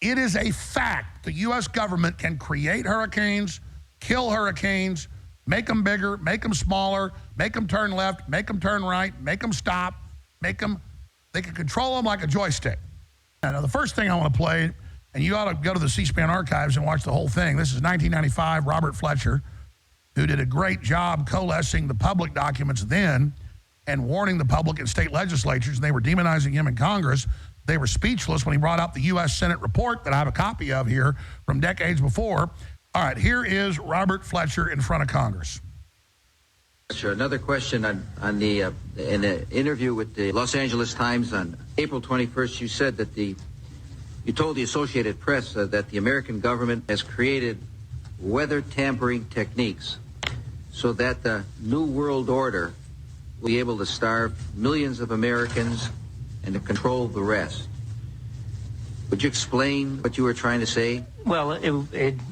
It is a fact the U.S. government can create hurricanes, kill hurricanes, make them bigger, make them smaller, make them turn left, make them turn right, make them stop, they can control them like a joystick. Now, the first thing I want to play, and you ought to go to the C-SPAN archives and watch the whole thing. This is 1995, Robert Fletcher, who did a great job coalescing the public documents then and warning the public and state legislatures, and they were demonizing him in Congress. They were speechless when he brought out the U.S. Senate report that I have a copy of here from decades before. All right, here is Robert Fletcher in front of Congress. Sure. Another question on the in an interview with the Los Angeles Times on April 21st, you said that you told the Associated Press that the American government has created weather tampering techniques so that the New World Order will be able to starve millions of Americans and to control the rest. Would you explain what you were trying to say? Well,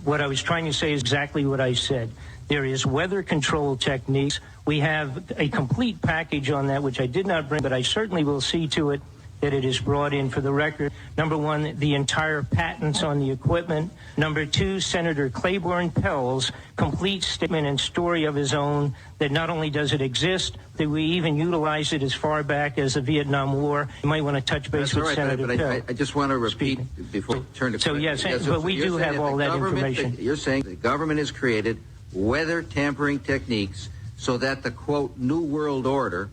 what I was trying to say is exactly what I said. There is weather control techniques. We have a complete package on that, which I did not bring, but I certainly will see to it that it is brought in for the record. Number one, the entire patents on the equipment. Number two, Senator Claiborne Pell's complete statement and story of his own that not only does it exist, that we even utilize it as far back as the Vietnam War. You might want to touch base with Senator Pell. I just want to repeat before we turn to questions. So yes, but we do have all that information. You're saying the government has created weather tampering techniques so that the, quote, New World Order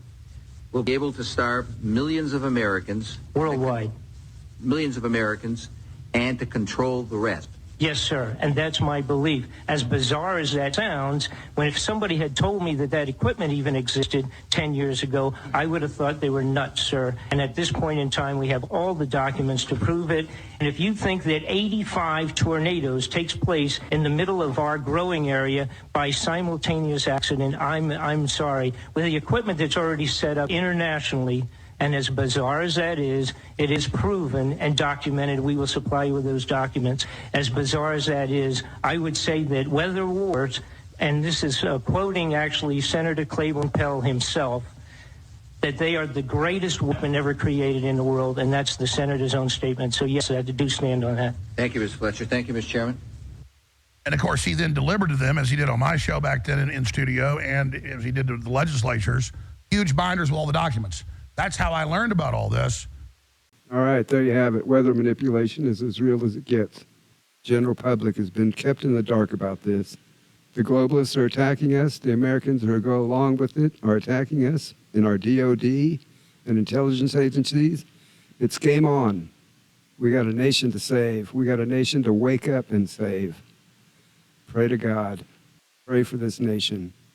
will be able to starve millions of Americans. Worldwide. Millions of Americans, and to control the rest. Yes, sir, and that's my belief. As bizarre as that sounds, if somebody had told me that that equipment even existed 10 years ago, I would have thought they were nuts, sir. And at this point in time, we have all the documents to prove it. And if you think that 85 tornadoes takes place in the middle of our growing area by simultaneous accident, I'm sorry. With the equipment that's already set up internationally, and as bizarre as that is, it is proven and documented. We will supply you with those documents. As bizarre as that is, I would say that weather wars, and this is quoting actually Senator Claiborne Pell himself, that they are the greatest weapon ever created in the world, and that's the senator's own statement. So yes, I do stand on that. Thank you, Mr. Fletcher. Thank you, Mr. Chairman. And of course, he then delivered to them, as he did on my show back then in studio, and as he did to the legislatures, huge binders with all the documents. That's how I learned about all this. All right, there you have it. Weather manipulation is as real as it gets. General public has been kept in the dark about this. The globalists are attacking us. The Americans who go along with it are attacking us in our DOD and intelligence agencies. It's game on. We got a nation to save. We got a nation to wake up and save. Pray to God. Pray for this nation.